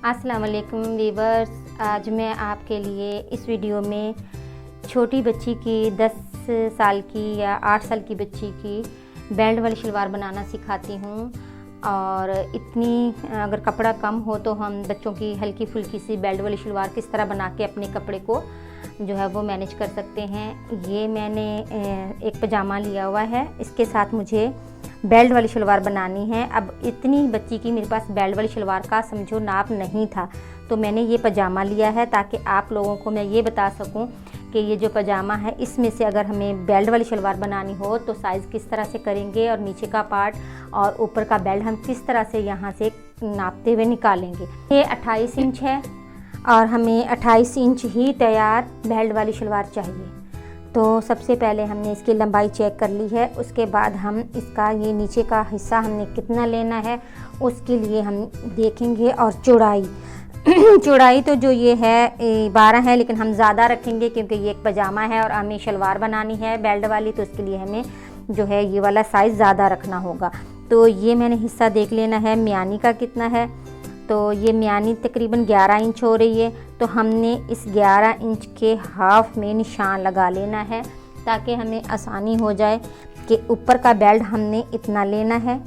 अस्सलाम वालेकुम वीवर्स। आज मैं आपके लिए इस वीडियो में छोटी बच्ची की 10 साल की या 8 साल की बच्ची की बेल्ट वाली शलवार बनाना सिखाती हूँ। और इतनी अगर कपड़ा कम हो तो हम बच्चों की हल्की फुल्की सी बेल्ट वाली शलवार किस तरह बना के अपने कपड़े को जो है वो मैनेज कर सकते हैं। ये मैंने एक पजामा लिया हुआ है, इसके साथ मुझे बेल्ट वाली शलवार बनानी है। अब इतनी बच्ची की मेरे पास बेल्ट वाली शलवार का समझो नाप नहीं था, तो मैंने ये पजामा लिया है ताकि आप लोगों को मैं ये बता सकूं कि ये जो पजामा है इसमें से अगर हमें बेल्ट वाली शलवार बनानी हो तो साइज़ किस तरह से करेंगे और नीचे का पार्ट और ऊपर का बेल्ट हम किस तरह से यहाँ से नापते हुए निकालेंगे। ये 28 इंच है और हमें 28 इंच ही तैयार बेल्ट वाली शलवार चाहिए। तो सबसे पहले हमने इसकी लंबाई चेक कर ली है, उसके बाद हम इसका ये नीचे का हिस्सा हमने कितना लेना है उसके लिए हम देखेंगे। और चौड़ाई चौड़ाई तो जो ये है 12 है, लेकिन हम ज़्यादा रखेंगे क्योंकि ये एक पजामा है और हमें शलवार बनानी है बेल्ट वाली, तो उसके लिए हमें जो है ये वाला साइज़ ज़्यादा रखना होगा। तो ये मैंने हिस्सा देख लेना है म्यानी का कितना है। तो ये म्यानी तकरीबन 11 इंच हो रही है, तो हमने इस 11 इंच के हाफ में निशान लगा लेना है ताकि हमें आसानी हो जाए कि ऊपर का बेल्ट हमने इतना लेना है,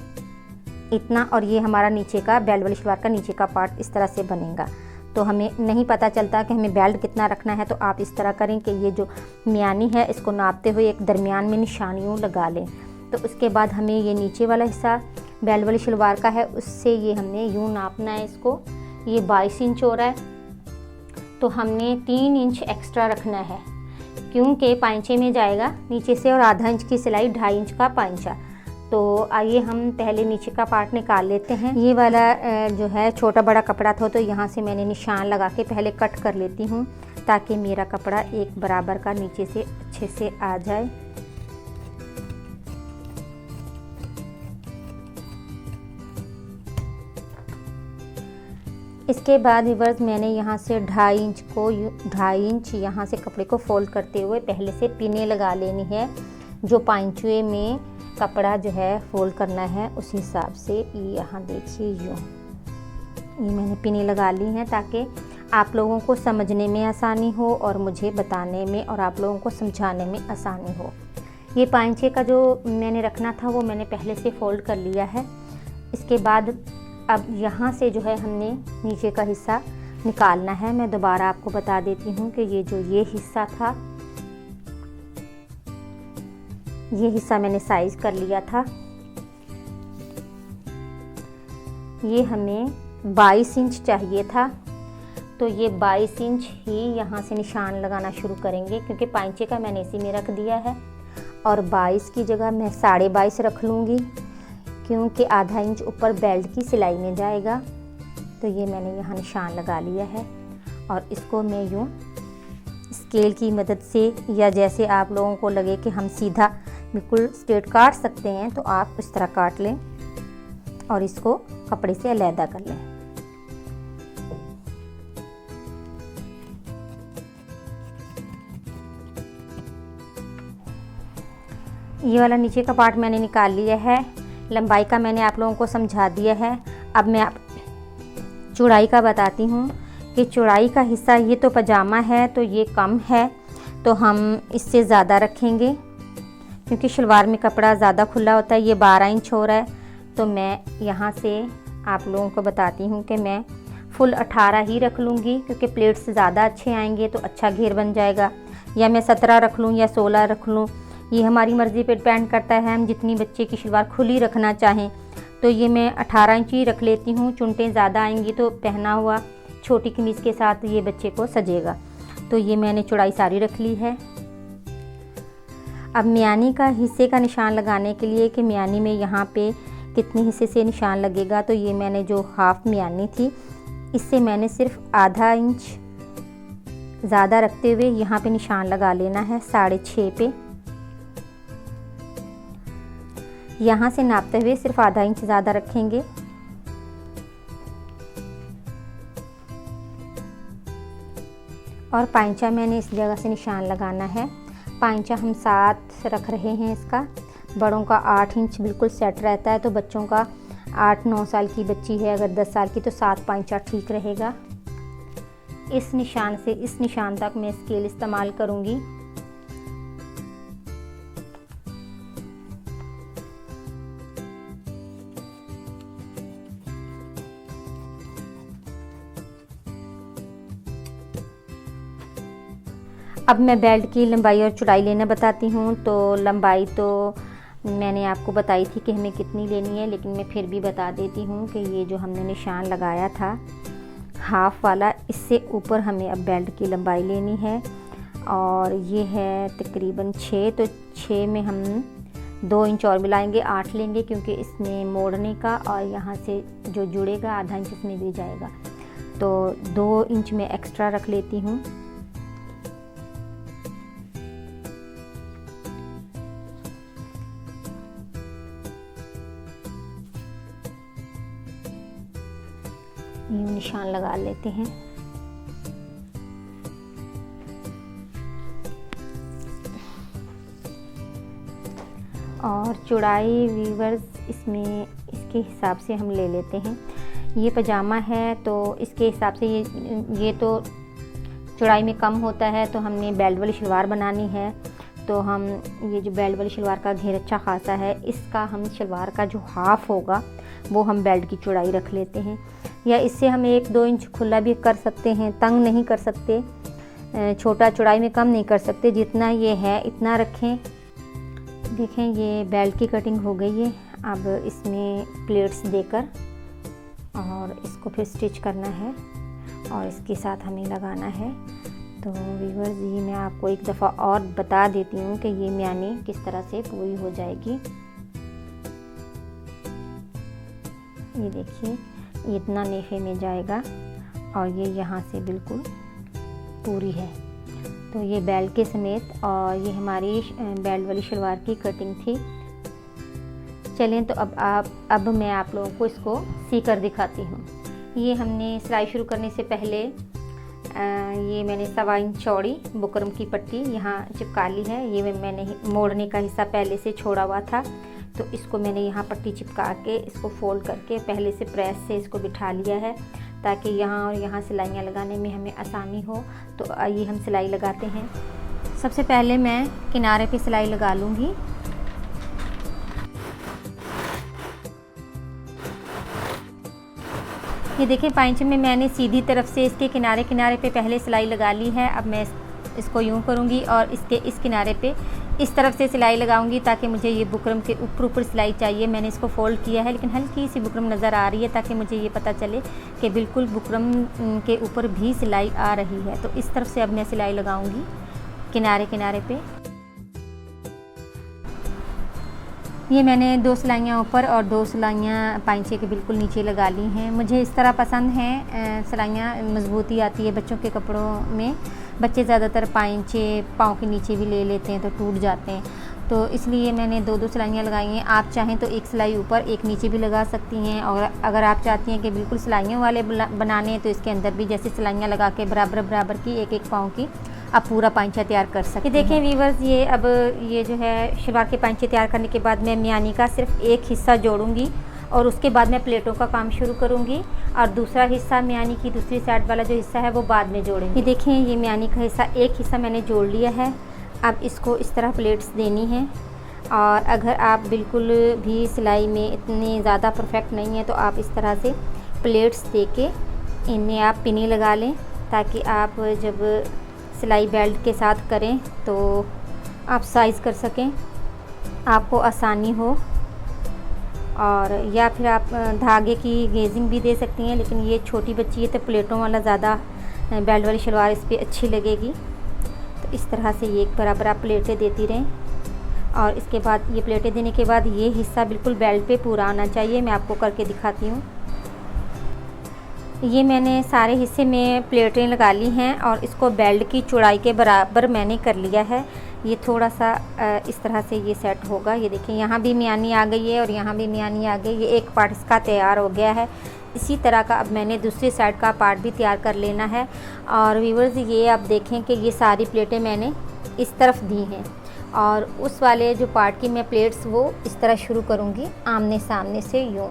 इतना, और ये हमारा नीचे का बेल्ट वाली शलवार का नीचे का पार्ट इस तरह से बनेगा। तो हमें नहीं पता चलता कि हमें बेल्ट कितना रखना है, तो आप इस तरह करें कि ये जो म्यानी है इसको नापते हुए एक दरमियान में निशान यूँ लगा लें। तो उसके बाद हमें ये नीचे वाला हिस्सा बेल्ट वाली शलवार का है, उससे ये हमने यूँ नापना है इसको। ये 22 इंच हो रहा है, तो हमने 3 इंच एक्स्ट्रा रखना है क्योंकि पाइंचे में जाएगा नीचे से, और आधा इंच की सिलाई 2.5 इंच का पाइंचा। तो आइए हम पहले नीचे का पार्ट निकाल लेते हैं। ये वाला जो है छोटा बड़ा कपड़ा था, तो यहाँ से मैंने निशान लगा के पहले कट कर लेती हूँ ताकि मेरा कपड़ा एक बराबर का नीचे से अच्छे से आ जाए। इसके बाद रिवर्स मैंने यहाँ से 2.5 इंच यहाँ से कपड़े को फोल्ड करते हुए पहले से पिने लगा लेनी है। जो पाइंचुए में कपड़ा जो है फोल्ड करना है उस हिसाब से यहाँ देखिए ये मैंने पिने लगा ली हैं ताकि आप लोगों को समझने में आसानी हो और मुझे बताने में और आप लोगों को समझाने में आसानी हो। ये पाइंचे का जो मैंने रखना था वो मैंने पहले से फोल्ड कर लिया है। इसके बाद अब यहाँ से जो है हमने नीचे का हिस्सा निकालना है। मैं दोबारा आपको बता देती हूँ कि ये हिस्सा था, ये हिस्सा मैंने साइज कर लिया था। ये हमें 22 इंच चाहिए था, तो ये 22 इंच ही यहाँ से निशान लगाना शुरू करेंगे क्योंकि पाइंचे का मैंने इसी में रख दिया है। और 22 की जगह मैं 22.5 रख लूँगी क्योंकि आधा इंच ऊपर बेल्ट की सिलाई में जाएगा। तो ये मैंने यहाँ निशान लगा लिया है और इसको मैं यूँ स्केल की मदद से या जैसे आप लोगों को लगे कि हम सीधा बिल्कुल स्ट्रेट काट सकते हैं तो आप इस तरह काट लें और इसको कपड़े से अलहदा कर लें। ये वाला नीचे का पार्ट मैंने निकाल लिया है। लंबाई का मैंने आप लोगों को समझा दिया है। अब मैं आप चौड़ाई का बताती हूँ कि चौड़ाई का हिस्सा ये तो पजामा है तो ये कम है, तो हम इससे ज़्यादा रखेंगे क्योंकि शलवार में कपड़ा ज़्यादा खुला होता है। ये 12 इंच हो रहा है, तो मैं यहाँ से आप लोगों को बताती हूँ कि मैं फुल 18 ही रख लूँगी क्योंकि प्लेट्स ज़्यादा अच्छे आएंगे तो अच्छा घेर बन जाएगा। या मैं 17 रख लूँ या 16 रख लूँ, ये हमारी मर्ज़ी पे डिपेंड करता है हम जितनी बच्चे की शलवार खुली रखना चाहें। तो ये मैं 18 इंच ही रख लेती हूँ। चुनटें ज़्यादा आएंगी तो पहना हुआ छोटी कमीज़ के साथ ये बच्चे को सजेगा। तो ये मैंने चौड़ाई सारी रख ली है। अब म्यानी का हिस्से का निशान लगाने के लिए कि म्यानी में यहाँ पे कितने हिस्से से निशान लगेगा, तो ये मैंने जो हाफ म्यानी थी इससे मैंने सिर्फ आधा इंच ज़्यादा रखते हुए यहाँ पे निशान लगा लेना है 6.5 पे। यहाँ से नापते हुए सिर्फ आधा इंच ज़्यादा रखेंगे। और पाइंचा मैंने इस जगह से निशान लगाना है। पाइंचा हम 7 रख रहे हैं इसका। बड़ों का 8 इंच बिल्कुल सेट रहता है, तो बच्चों का 8-9 साल की बच्ची है, अगर 10 साल की तो 7 पाइंचा ठीक रहेगा। इस निशान से इस निशान तक मैं स्केल इस्तेमाल करूँगी। अब मैं बेल्ट की लंबाई और चौड़ाई लेना बताती हूँ। तो लंबाई तो मैंने आपको बताई थी कि हमें कितनी लेनी है, लेकिन मैं फिर भी बता देती हूँ कि ये जो हमने निशान लगाया था हाफ वाला, इससे ऊपर हमें अब बेल्ट की लंबाई लेनी है। और ये है तकरीबन 6, तो 6 में हम 2 इंच और मिलाएंगे, 8 लेंगे, क्योंकि इसमें मोड़ने का और यहाँ से जो जुड़ेगा आधा इंच इसमें भी जाएगा, तो 2 इंच में एक्स्ट्रा रख लेती हूँ। यूँ निशान लगा लेते हैं। और चौड़ाई वीवर्स इसमें इसके हिसाब से हम ले लेते हैं। ये पजामा है तो इसके हिसाब से ये तो चौड़ाई में कम होता है, तो हमने बेल्ट वाली शलवार बनानी है। तो हम ये जो बेल्ट वाली शलवार का घेर अच्छा खासा है, इसका हम शलवार का जो हाफ होगा वो हम बेल्ट की चौड़ाई रख लेते हैं, या इससे हम 1-2 इंच खुला भी कर सकते हैं, तंग नहीं कर सकते, छोटा चौड़ाई में कम नहीं कर सकते, जितना ये है इतना रखें। देखें ये बेल्ट की कटिंग हो गई है। अब इसमें प्लेट्स देकर और इसको फिर स्टिच करना है और इसके साथ हमें लगाना है। तो व्यूअर्स ये मैं आपको एक दफ़ा और बता देती हूँ कि ये म्यानी किस तरह से पूरी हो जाएगी। ये देखिए इतना नेफे में जाएगा और ये यहाँ से बिल्कुल पूरी है। तो ये बेल्ट के समेत, और ये हमारी बेल्ट वाली शलवार की कटिंग थी। चलें तो अब मैं आप लोगों को इसको सी कर दिखाती हूँ। ये हमने सिलाई शुरू करने से पहले ये मैंने 1.25 इंच चौड़ी बुकरम की पट्टी यहाँ चिपका ली है। ये मैंने मोड़ने का हिस्सा पहले से छोड़ा हुआ था, तो इसको मैंने यहाँ पट्टी चिपका के इसको फोल्ड करके पहले से प्रेस से इसको बिठा लिया है, ताकि यहाँ और यहाँ सिलाइयाँ लगाने में हमें आसानी हो। तो आइए हम सिलाई लगाते हैं। सबसे पहले मैं किनारे पे सिलाई लगा लूँगी। ये देखिए पाइंचे में मैंने सीधी तरफ से इसके किनारे पे पहले सिलाई लगा ली है। अब मैं इसको यूँ करूँगी और इसके इस किनारे पे इस तरफ से सिलाई लगाऊंगी, ताकि मुझे ये बुकरम के ऊपर सिलाई चाहिए। मैंने इसको फोल्ड किया है, लेकिन हल्की सी बुकरम नज़र आ रही है, ताकि मुझे ये पता चले कि बिल्कुल बुकरम के ऊपर भी सिलाई आ रही है। तो इस तरफ से अब मैं सिलाई लगाऊंगी किनारे पे। ये मैंने 2 सिलाइयाँ ऊपर और 2 सिलाइयाँ पाइंचे के बिल्कुल नीचे लगा ली हैं। मुझे इस तरह पसंद है, सिलाइयाँ मजबूती आती है बच्चों के कपड़ों में। बच्चे ज़्यादातर पाइंचे पाँव के नीचे भी ले लेते हैं तो टूट जाते हैं, तो इसलिए मैंने 2-2 सिलाइयाँ लगाई हैं। आप चाहें तो एक सिलाई ऊपर एक नीचे भी लगा सकती हैं, और अगर आप चाहती हैं कि बिल्कुल सिलाइयों वाले बनाने हैं तो इसके अंदर भी जैसे सिलाइयाँ लगा के बराबर की एक पाँव की आप पूरा पाइंचा तैयार कर सकते हैं। देखें व्यूअर्स, ये अब ये जो है शलवार के पाइंचे तैयार करने के बाद मैं म्यानी का सिर्फ एक हिस्सा जोड़ूंगी और उसके बाद मैं प्लेटों का काम शुरू करूंगी, और दूसरा हिस्सा म्यानी की दूसरी साइड वाला जो हिस्सा है वो बाद में जोड़ेंगे। ये देखें ये म्यानी का हिस्सा एक हिस्सा मैंने जोड़ लिया है। अब इसको इस तरह प्लेट्स देनी है, और अगर आप बिल्कुल भी सिलाई में इतने ज़्यादा परफेक्ट नहीं है तो आप इस तरह से प्लेट्स दे के इनमें आप पिनी लगा लें, ताकि आप जब सिलाई बेल्ट के साथ करें तो आप साइज़ कर सकें, आपको आसानी हो। और या फिर आप धागे की गेजिंग भी दे सकती हैं, लेकिन ये छोटी बच्ची है तो प्लेटों वाला ज़्यादा बेल्ट वाली शलवार इस पर अच्छी लगेगी। तो इस तरह से ये एक बराबर आप प्लेटें देती रहें, और इसके बाद ये प्लेटें देने के बाद ये हिस्सा बिल्कुल बेल्ट पे पूरा आना चाहिए। मैं आपको करके दिखाती हूँ। ये मैंने सारे हिस्से में प्लेटें लगा ली हैं और इसको बेल्ट की चौड़ाई के बराबर मैंने कर लिया है। ये थोड़ा सा इस तरह से ये सेट होगा। ये देखिए यहाँ भी म्यानी आ गई है और यहाँ भी म्यानी आ गई। ये एक पार्ट इसका तैयार हो गया है। इसी तरह का अब मैंने दूसरी साइड का पार्ट भी तैयार कर लेना है। और व्यूअर्स ये आप देखें कि ये सारी प्लेटें मैंने इस तरफ दी हैं, और उस वाले जो पार्ट की मैं प्लेट्स वो इस तरह शुरू करूँगी आमने सामने से यूँ।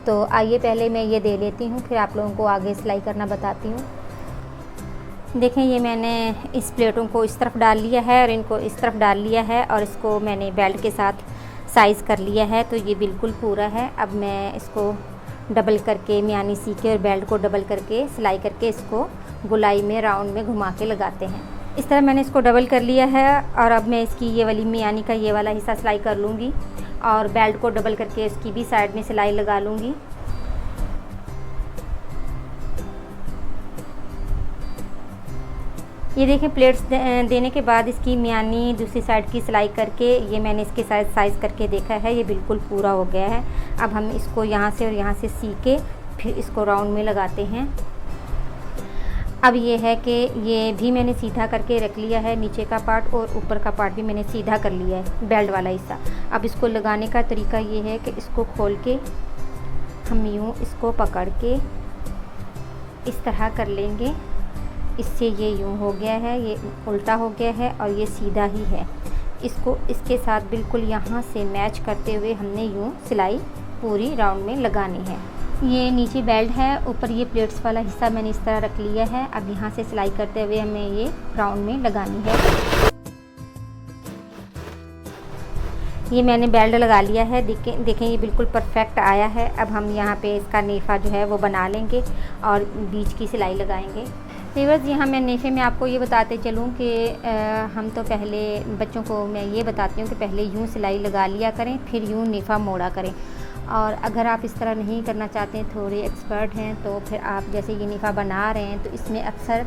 तो आइए पहले मैं ये दे लेती हूँ, फिर आप लोगों को आगे सिलाई करना बताती हूँ। देखें, ये मैंने इस प्लेटों को इस तरफ डाल लिया है और इनको इस तरफ डाल लिया है और इसको मैंने बेल्ट के साथ साइज़ कर लिया है, तो ये बिल्कुल पूरा है। अब मैं इसको डबल करके मियानी सीके और बेल्ट को डबल करके सिलाई करके इसको गोलाई में राउंड में घुमा के लगाते हैं। इस तरह मैंने इसको डबल कर लिया है और अब मैं इसकी ये वाली मियानी का ये वाला हिस्सा सिलाई कर लूँगी और बेल्ट को डबल करके इसकी भी साइड में सिलाई लगा लूँगी। ये देखें, प्लेट्स देने के बाद इसकी मियानी दूसरी साइड की सिलाई करके ये मैंने इसके साइज़ करके देखा है, ये बिल्कुल पूरा हो गया है। अब हम इसको यहाँ से और यहाँ से सी के फिर इसको राउंड में लगाते हैं। अब ये है कि ये भी मैंने सीधा करके रख लिया है, नीचे का पार्ट और ऊपर का पार्ट भी मैंने सीधा कर लिया है, बेल्ट वाला हिस्सा। अब इसको लगाने का तरीका ये है कि इसको खोल के हम यूँ इसको पकड़ के इस तरह कर लेंगे। इससे ये यूँ हो गया है, ये उल्टा हो गया है और ये सीधा ही है। इसको इसके साथ बिल्कुल यहाँ से मैच करते हुए हमने यूँ सिलाई पूरी राउंड में लगानी है। ये नीचे बेल्ट है, ऊपर ये प्लेट्स वाला हिस्सा मैंने इस तरह रख लिया है। अब यहाँ से सिलाई करते हुए हमें ये राउंड में लगानी है। ये मैंने बेल्ट लगा लिया है, देखें ये बिल्कुल परफेक्ट आया है। अब हम यहाँ पे इसका नेफ़ा जो है वो बना लेंगे और बीच की सिलाई लगाएंगे। व्यूअर्स, यहाँ मैं नेफ़े में आपको ये बताते चलूँ कि हम तो पहले बच्चों को मैं ये बताती हूँ कि पहले यूँ सिलाई लगा लिया करें, फिर यूँ नेफ़ा मोड़ा करें। और अगर आप इस तरह नहीं करना चाहते, थोड़े एक्सपर्ट हैं, तो फिर आप जैसे ये नेफ़ा बना रहे हैं तो इसमें अक्सर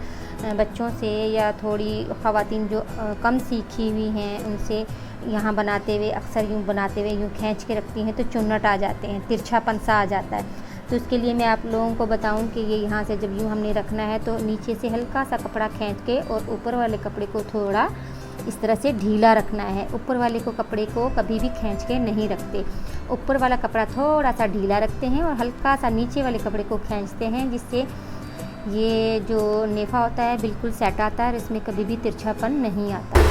बच्चों से या थोड़ी ख़वातीन जो कम सीखी हुई हैं उनसे यहाँ बनाते हुए अक्सर यूँ बनाते हुए यूँ खींच के रखती हैं तो चुन्नट आ जाते हैं, तिरछापन सा आ जाता है। तो उसके लिए मैं आप लोगों को बताऊं कि ये यहाँ से जब यूँ हमने रखना है तो नीचे से हल्का सा कपड़ा खींच के और ऊपर वाले कपड़े को थोड़ा इस तरह से ढीला रखना है। ऊपर वाले को कपड़े को कभी भी खींच के नहीं रखते, ऊपर वाला कपड़ा थोड़ा सा ढीला रखते हैं और हल्का सा नीचे वाले कपड़े को खींचते हैं, जिससे ये जो नेफ़ा होता है बिल्कुल सेट आता है और इसमें कभी भी तिरछापन नहीं आता।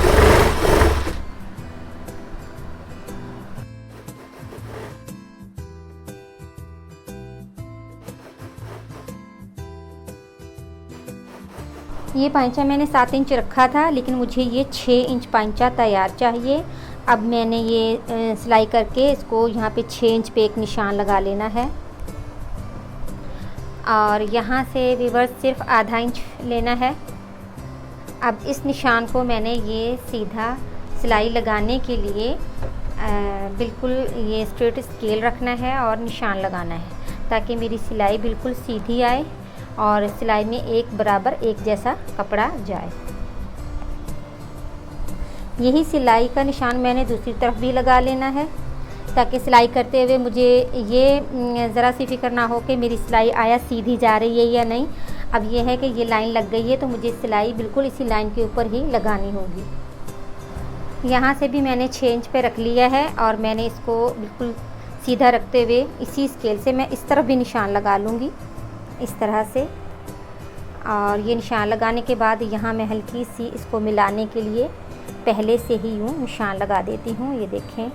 ये पाइंचा मैंने 7 इंच रखा था, लेकिन मुझे ये 6 इंच पाइंचा तैयार चाहिए। अब मैंने ये सिलाई करके इसको यहाँ पे 6 इंच पे एक निशान लगा लेना है और यहाँ से रिवर्स सिर्फ आधा इंच लेना है। अब इस निशान को मैंने ये सीधा सिलाई लगाने के लिए बिल्कुल ये स्ट्रेट स्केल रखना है और निशान लगाना है ताकि मेरी सिलाई बिल्कुल सीधी आए और सिलाई में एक बराबर एक जैसा कपड़ा जाए। यही सिलाई का निशान मैंने दूसरी तरफ भी लगा लेना है ताकि सिलाई करते हुए मुझे ये ज़रा सी फिक्र ना हो कि मेरी सिलाई आया सीधी जा रही है या नहीं। अब ये है कि ये लाइन लग गई है तो मुझे सिलाई बिल्कुल इसी लाइन के ऊपर ही लगानी होगी। यहाँ से भी मैंने 6 इंच पे रख लिया है और मैंने इसको बिल्कुल सीधा रखते हुए इसी स्केल से मैं इस तरफ भी निशान लगा लूँगी इस तरह से। और ये निशान लगाने के बाद यहाँ मैं हल्की सी इसको मिलाने के लिए पहले से ही यूँ निशान लगा देती हूँ। ये देखें,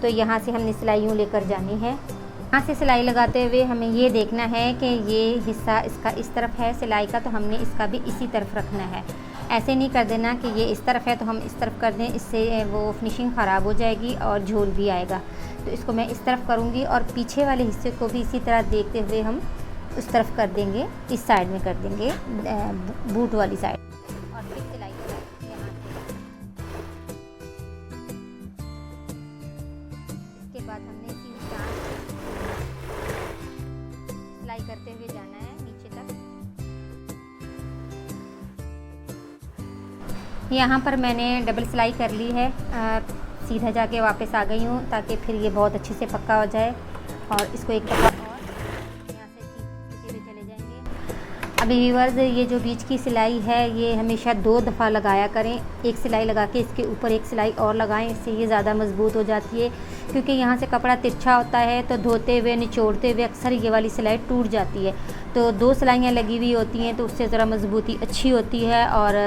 तो यहाँ से हमने सिलाई यूँ लेकर जानी है। यहाँ से सिलाई लगाते हुए हमें ये देखना है कि ये हिस्सा इसका इस तरफ है सिलाई का, तो हमने इसका भी इसी तरफ रखना है। ऐसे नहीं कर देना कि ये इस तरफ है तो हम इस तरफ कर दें, इससे वो फिनिशिंग ख़राब हो जाएगी और झोल भी आएगा। तो इसको मैं इस तरफ करूँगी और पीछे वाले हिस्से को भी इसी तरह देखते हुए हम उस तरफ कर देंगे, इस साइड में कर देंगे बूट वाली साइड और फिर सिलाई करेंगे यहाँ से। इसके बाद हमने इसी निशान सिलाई करते हुए जाना है नीचे तक। यहाँ पर मैंने डबल सिलाई कर ली है, सीधा जाके वापस आ गई हूँ ताकि फिर ये बहुत अच्छे से पक्का हो जाए और इसको एक दफ़ा अभी व्यूअर्स, ये जो बीच की सिलाई है ये हमेशा 2 दफ़ा लगाया करें। एक सिलाई लगा के इसके ऊपर एक सिलाई और लगाएं, इससे ये ज़्यादा मज़बूत हो जाती है। क्योंकि यहाँ से कपड़ा तिरछा होता है तो धोते हुए निचोड़ते हुए अक्सर ये वाली सिलाई टूट जाती है। तो 2 सिलाइयाँ लगी हुई होती हैं तो उससे ज़रा मज़बूती अच्छी होती है और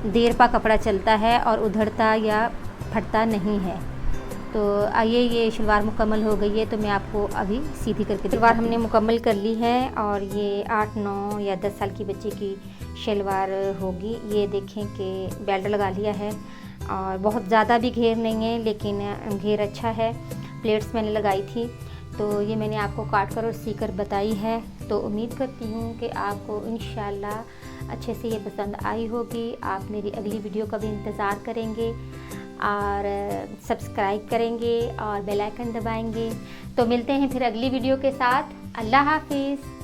देर पा कपड़ा चलता है और उधड़ता या फटता नहीं है। तो आइए, ये शलवार मुकम्मल हो गई है तो मैं आपको अभी सीधी करके शलवार हमने मुकम्मल कर ली है और ये 8, 9 या 10 साल की बच्ची की शलवार होगी। ये देखें कि बेल्ट लगा लिया है और बहुत ज़्यादा भी घेर नहीं है, लेकिन घेर अच्छा है। प्लेट्स मैंने लगाई थी तो ये मैंने आपको काट कर और सी कर बताई है। तो उम्मीद करती हूँ कि आपको इंशाल्लाह अच्छे से ये पसंद आई होगी। आप मेरी अगली वीडियो का भी इंतज़ार करेंगे और सब्सक्राइब करेंगे और बेल आइकन दबाएंगे। तो मिलते हैं फिर अगली वीडियो के साथ। अल्लाह हाफिज़।